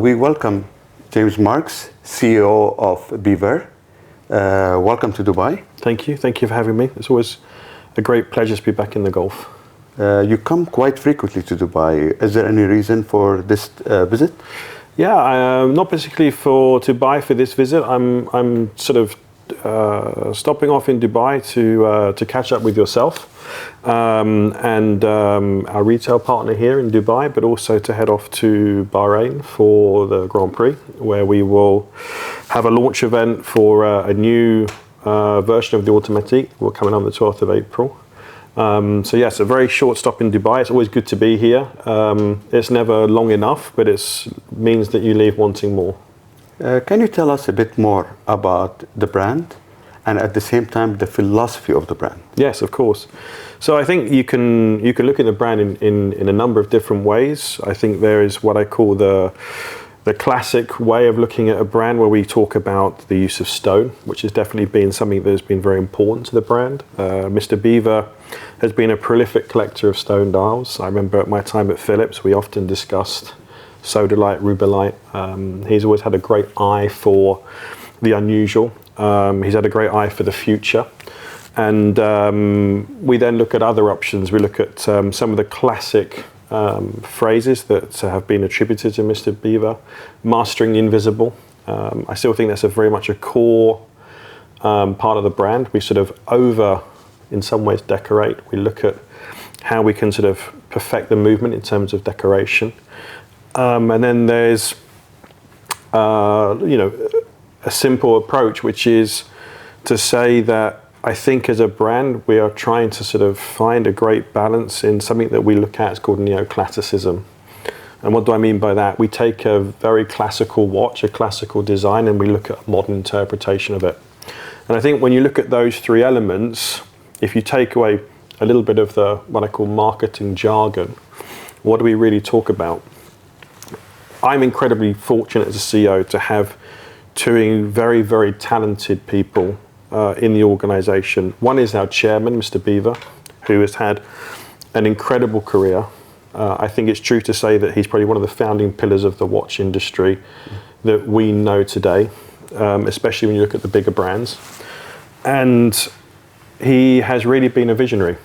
we welcome James Marks, CEO of Biver. Welcome to Dubai. Thank you. Thank you for having me. It's always a great pleasure to be back in the Gulf. You come quite frequently to Dubai. Is there any reason for this visit? Yeah, not particularly for Dubai for this visit. I'm sort of stopping off in Dubai to catch up with yourself and our retail partner here in Dubai, but also to head off to Bahrain for the Grand Prix, where we will have a launch event for a new version of the automatique. We're coming on the 12th of April. So yes, a very short stop in Dubai. It's always good to be here. It's never long enough, but it means that you leave wanting more. Can you tell us a bit more about the brand and at the same time the philosophy of the brand? Yes, of course. So I think you can look at the brand in a number of different ways. I think there is what I call the classic way of looking at a brand, where we talk about the use of stone, which has definitely been something that has been very important to the brand. Mr. Biver has been a prolific collector of stone dials. I remember at my time at Philips, we often discussed sodalite, rubellite. He's always had a great eye for the unusual. He's had a great eye for the future. And we then look at other options. We look at some of the classic phrases that have been attributed to Mr. Biver, mastering the invisible. I still think that's very much a core part of the brand. We sort of in some ways, decorate. We look at how we can sort of perfect the movement in terms of decoration. And then there's, a simple approach, which is to say that I think as a brand, we are trying to sort of find a great balance in something that we look at. It's called neoclassicism. And what do I mean by that? We take a very classical watch, a classical design, and we look at a modern interpretation of it. And I think when you look at those three elements, if you take away a little bit of what I call marketing jargon, what do we really talk about? I'm incredibly fortunate as a CEO to have two very, very talented people in the organization. One is our chairman, Mr. Biver, who has had an incredible career. I think it's true to say that he's probably one of the founding pillars of the watch industry that we know today, especially when you look at the bigger brands. And he has really been a visionary.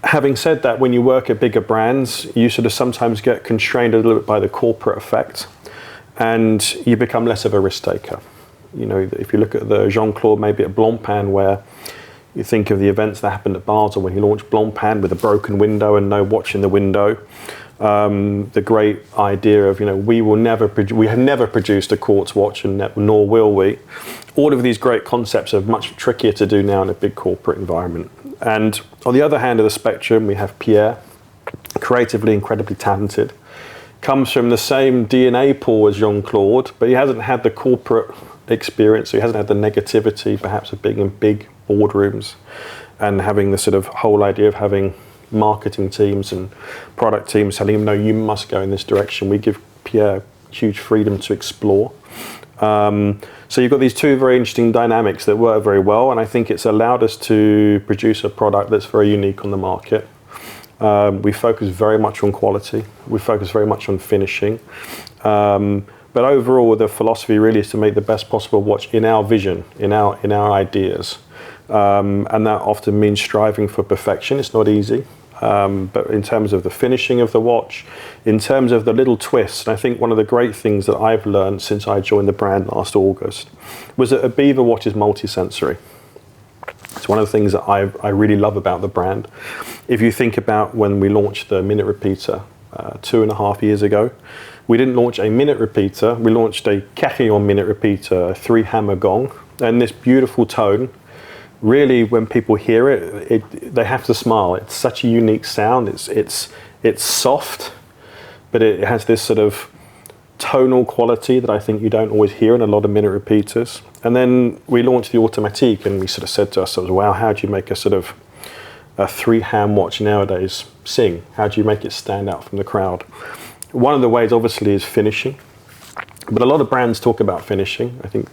Having said that, when you work at bigger brands, you sort of sometimes get constrained a little bit by the corporate effect, and you become less of a risk taker. You know, if you look at the Jean-Claude, maybe at Blancpain, where you think of the events that happened at Basel when he launched Blancpain with a broken window and no watch in the window. The great idea of, we have never produced a quartz watch, and nor will we. All of these great concepts are much trickier to do now in a big corporate environment. And on the other hand of the spectrum, we have Pierre, creatively incredibly talented, comes from the same DNA pool as Jean-Claude, but he hasn't had the corporate experience, so he hasn't had the negativity perhaps of being in big boardrooms and having the sort of whole idea of having marketing teams and product teams telling him, no, you must go in this direction. We give Pierre huge freedom to explore. So you've got these two very interesting dynamics that work very well, and I think it's allowed us to produce a product that's very unique on the market. We focus very much on quality. We focus very much on finishing. But overall, the philosophy really is to make the best possible watch in our vision, in our ideas. And that often means striving for perfection. It's not easy. But in terms of the finishing of the watch, in terms of the little twists, and I think one of the great things that I've learned since I joined the brand last August was that a Biver watch is multi-sensory. It's one of the things that I really love about the brand. If you think about when we launched the minute repeater 2.5 years ago, we didn't launch a minute repeater, we launched a carillon minute repeater, a 3-hammer gong, and this beautiful tone. Really, when people hear it, they have to smile. It's such a unique sound. It's soft, but it has this sort of tonal quality that I think you don't always hear in a lot of minute repeaters. And then we launched the automatique, and we sort of said to ourselves, wow, how do you make a sort of a 3-ham watch nowadays sing? How do you make it stand out from the crowd? One of the ways, obviously, is finishing. But a lot of brands talk about finishing. I think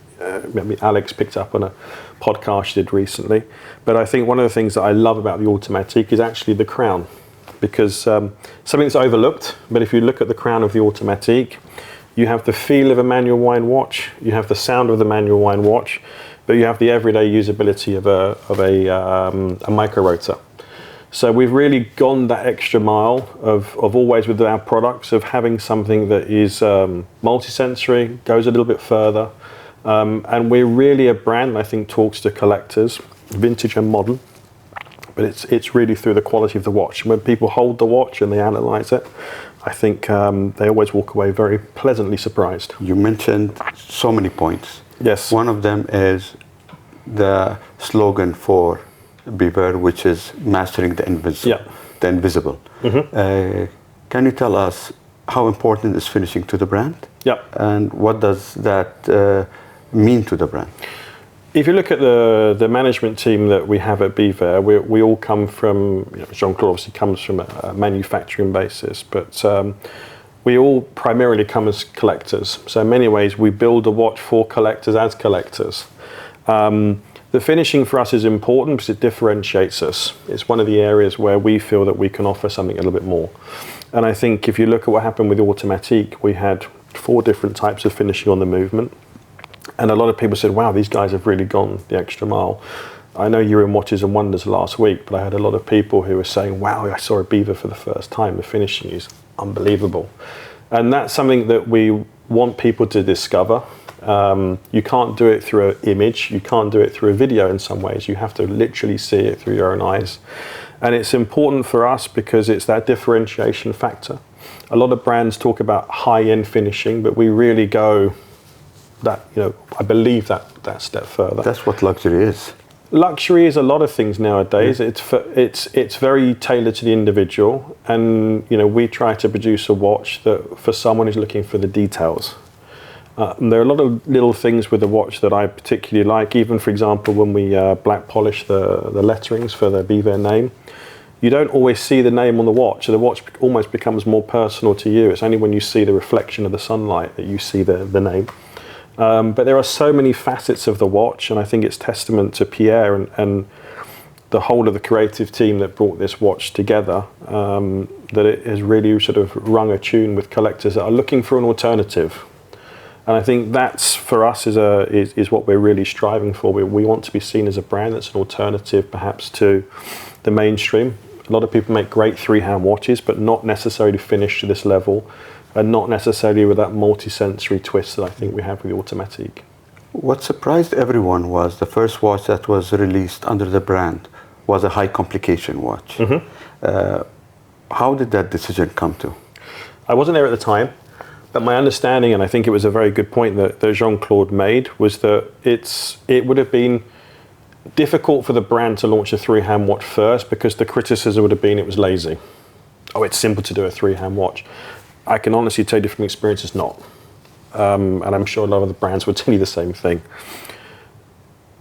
maybe Alex picked up on a podcast she did recently. But I think one of the things that I love about the automatique is actually the crown. because something that's overlooked, but if you look at the crown of the automatique, you have the feel of a manual wine watch, you have the sound of the manual wine watch, but you have the everyday usability of a micro rotor. So we've really gone that extra mile of always with our products of having something that is multi-sensory, goes a little bit further, and we're really a brand that I think talks to collectors, vintage and modern, but it's really through the quality of the watch. And when people hold the watch and they analyse it, I think they always walk away very pleasantly surprised. You mentioned so many points. Yes. One of them is the slogan for Biver, which is mastering the invisible. Yeah. The invisible. Can you tell us how important is finishing to the brand? Yeah. And what does that mean to the brand? If you look at the management team that we have at Biver, we all come from, Jean-Claude obviously comes from a manufacturing basis, but we all primarily come as collectors. So in many ways, we build a watch for collectors as collectors. The finishing for us is important because it differentiates us. It's one of the areas where we feel that we can offer something a little bit more. And I think if you look at what happened with the automatique, we had 4 different types of finishing on the movement. And a lot of people said, wow, these guys have really gone the extra mile. I know you were in Watches and Wonders last week, but I had a lot of people who were saying, wow, I saw a Biver for the first time. The finishing is unbelievable. And that's something that we want people to discover. You can't do it through an image. You can't do it through a video in some ways. You have to literally see it through your own eyes. And it's important for us because it's that differentiation factor. A lot of brands talk about high-end finishing, but we really go that, I believe that step further. That's what luxury is. Luxury is a lot of things nowadays. It's very tailored to the individual, and we try to produce a watch that for someone who's looking for the details. There are a lot of little things with the watch that I particularly like. Even, for example, when we black polish the letterings for the Biver name, you don't always see the name on the watch. So the watch almost becomes more personal to you. It's only when you see the reflection of the sunlight that you see the name. But there are so many facets of the watch, and I think it's testament to Pierre and the whole of the creative team that brought this watch together, that it has really sort of rung a tune with collectors that are looking for an alternative. And I think that's, for us, is what we're really striving for. We want to be seen as a brand that's an alternative perhaps to the mainstream. A lot of people make great 3-hand watches, but not necessarily finished to this level, and not necessarily with that multi-sensory twist that I think we have with the automatique. What surprised everyone was the first watch that was released under the brand was a high complication watch. How did that decision come to? I wasn't there at the time, but my understanding, and I think it was a very good point that Jean-Claude made, was that it would have been difficult for the brand to launch a 3-hand watch first because the criticism would have been it was lazy. Oh, it's simple to do a 3-hand watch. I can honestly tell you from experience it's not. And I'm sure a lot of the brands would tell you the same thing.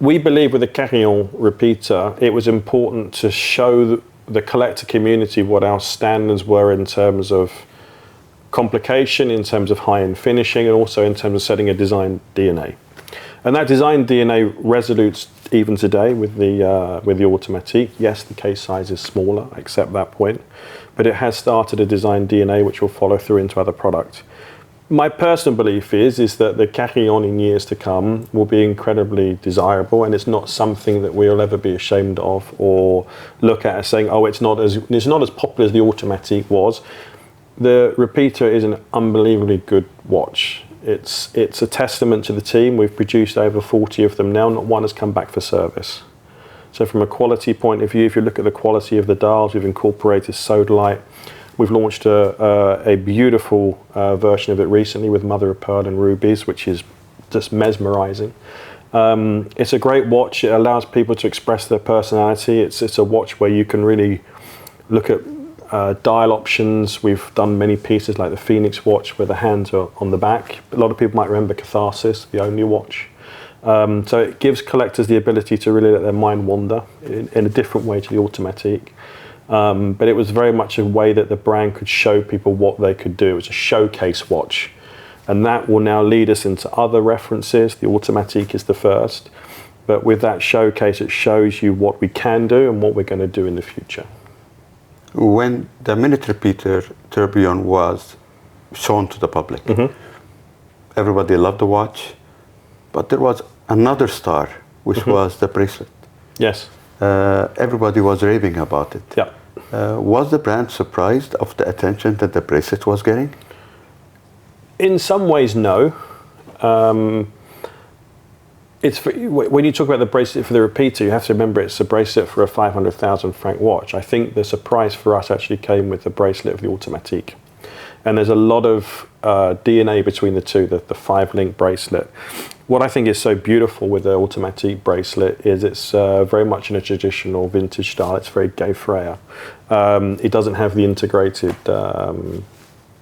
We believe with the Carillon repeater, it was important to show the collector community what our standards were in terms of complication, in terms of high-end finishing, and also in terms of setting a design DNA. And that design DNA resolutes even today with the automatique. Yes, the case size is smaller, I accept that point, but it has started a design DNA which will follow through into other products. My personal belief is that the Carillon in years to come will be incredibly desirable, and it's not something that we'll ever be ashamed of or look at as saying, oh, it's not as popular as the automatique was. The repeater is an unbelievably good watch. It's a testament to the team. We've produced over 40 of them now. Not one has come back for service. So from a quality point of view, if you look at the quality of the dials, we've incorporated sodalite. We've launched a beautiful version of it recently with mother of pearl and rubies, which is just mesmerizing. It's a great watch. It allows people to express their personality. It's a watch where you can really look at dial options. We've done many pieces like the Phoenix watch where the hands are on the back. A lot of people might remember Catharsis, the only watch. So it gives collectors the ability to really let their mind wander in a different way to the automatique. But it was very much a way that the brand could show people what they could do. It was a showcase watch. And that will now lead us into other references. The automatique is the first. But with that showcase, it shows you what we can do and what we're going to do in the future. When the minute repeater tourbillon was shown to the public, everybody loved the watch, but there was another star, which was the bracelet. Yes. Everybody was raving about it. Yeah. Was the brand surprised of the attention that the bracelet was getting? In some ways, no. When you talk about the bracelet for the repeater, you have to remember it's a bracelet for a 500,000 franc watch. I think the surprise for us actually came with the bracelet of the automatique. And there's a lot of DNA between the two, the 5-link bracelet. What I think is so beautiful with the automatique bracelet is it's very much in a traditional vintage style. It's very gay Freya. It doesn't have the integrated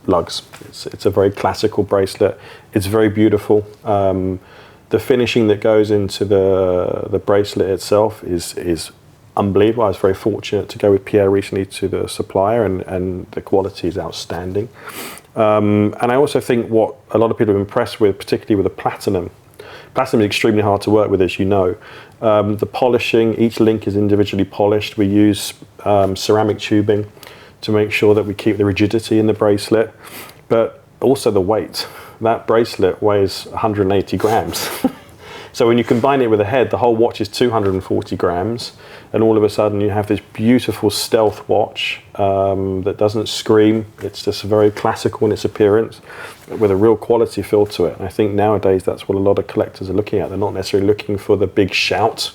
lugs. It's a very classical bracelet. It's very beautiful. The finishing that goes into the bracelet itself is unbelievable. I was very fortunate to go with Pierre recently to the supplier, and the quality is outstanding. And I also think what a lot of people are impressed with, particularly with the platinum. Platinum is extremely hard to work with, as you know. The polishing, each link is individually polished. We use ceramic tubing to make sure that we keep the rigidity in the bracelet, but also the weight. That bracelet weighs 180 grams. So when you combine it with the head, the whole watch is 240 grams, and all of a sudden you have this beautiful stealth watch that doesn't scream. It's just very classical in its appearance, with a real quality feel to it. And I think nowadays that's what a lot of collectors are looking at. They're not necessarily looking for the big shout.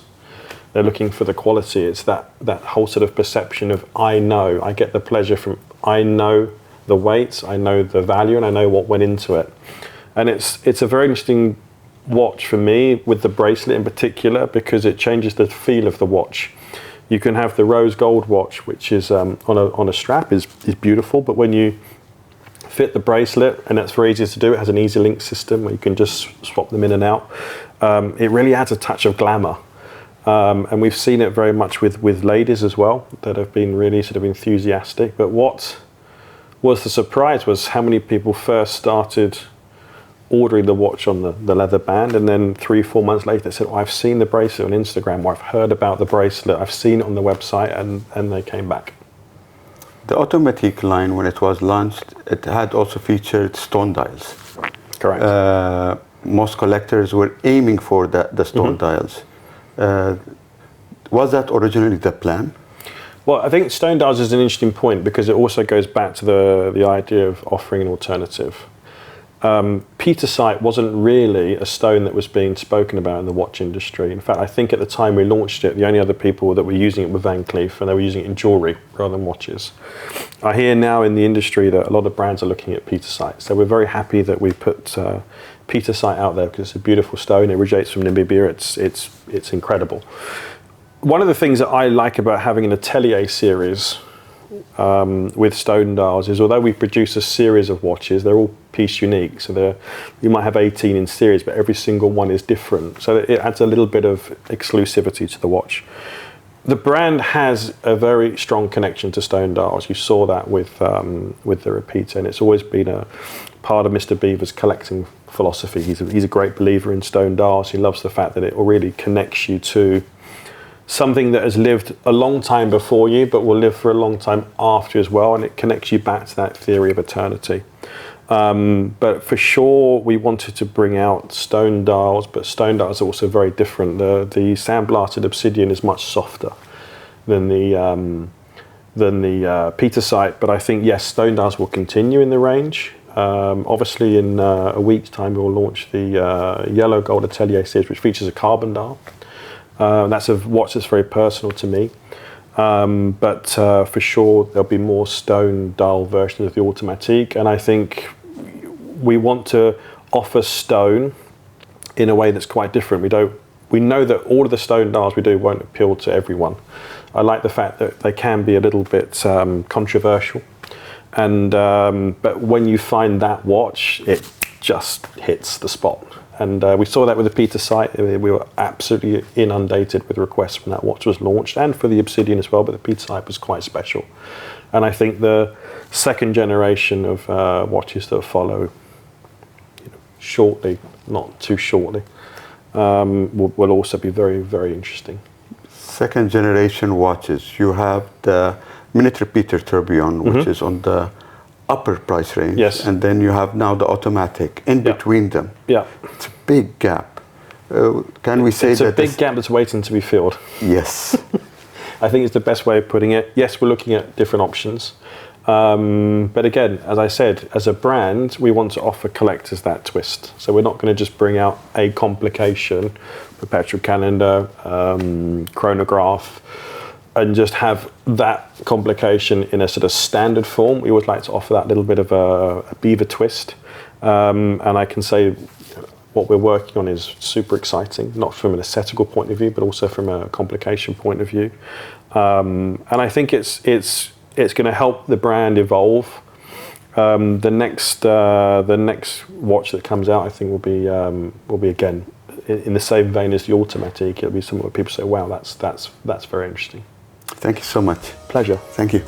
They're looking for the quality. It's that whole sort of perception of, I know, I get the pleasure from, I know the weights, I know the value, and I know what went into it. And it's a very interesting watch for me, with the bracelet in particular, because it changes the feel of the watch. You can have the rose gold watch, which is on a strap, is beautiful, but when you fit the bracelet, and that's very easy to do, it has an easy link system where you can just swap them in and out. It really adds a touch of glamour. And we've seen it very much with ladies as well, that have been really sort of enthusiastic. But what was the surprise was how many people first started ordering the watch on the leather band, and then 3-4 months later they said, I've seen the bracelet on Instagram, or I've heard about the bracelet, I've seen it on the website, and they came back. The automatique line, when it was launched, it had also featured stone dials. Correct. Most collectors were aiming for the stone dials. Was that originally the plan? Well, I think stone dials is an interesting point, because it also goes back to the idea of offering an alternative. Petersite wasn't really a stone that was being spoken about in the watch industry. In fact, I think at the time we launched it, the only other people that were using it were Van Cleef, and they were using it in jewellery rather than watches. I hear now in the industry that a lot of brands are looking at Petersite. So we're very happy that we put Petersite out there, because it's a beautiful stone. It originates from Namibia. It's incredible. One of the things that I like about having an atelier series with stone dials is, although we produce a series of watches, they're all piece unique. So you might have 18 in series, but every single one is different. So it adds a little bit of exclusivity to the watch. The brand has a very strong connection to stone dials. You saw that with the repeater, and it's always been a part of Mr. Biver's collecting philosophy. He's a great believer in stone dials. He loves the fact that it really connects you to something that has lived a long time before you, but will live for a long time after as well, and it connects you back to that theory of eternity. But for sure, we wanted to bring out stone dials, but stone dials are also very different. The sandblasted obsidian is much softer than the Petersite, but I think, yes, stone dials will continue in the range. Obviously, in a week's time, we will launch the Yellow Gold Atelier series, which features a carbon dial. That's a watch that's very personal to me. But for sure, there'll be more stone dial versions of the automatique. And I think we want to offer stone in a way that's quite different. We know that all of the stone dials we do won't appeal to everyone. I like the fact that they can be a little bit controversial. And but when you find that watch, it just hits the spot. And we saw that with the Petersite. We were absolutely inundated with requests when that watch was launched, and for the Obsidian as well, but the Petersite was quite special. And I think the second generation of watches that follow, shortly, not too shortly, will also be very, very interesting. Second generation watches, you have the minute repeater tourbillon, which is on the upper price range. Yes. And then you have now the automatic in between them. Yeah. It's a big gap. Can we say it's that a big gap that's waiting to be filled? Yes. I think it's the best way of putting it. Yes, we're looking at different options. But again, as I said, as a brand, we want to offer collectors that twist. So we're not going to just bring out a complication, perpetual calendar, chronograph, and just have that complication in a sort of standard form. We would like to offer that little bit of a Biver twist. And I can say what we're working on is super exciting, not from an aesthetical point of view, but also from a complication point of view. And I think it's going to help the brand evolve. The next watch that comes out, I think, will be again in the same vein as the automatic. It'll be something where people say, "Wow, that's very interesting." Thank you so much. Pleasure. Thank you.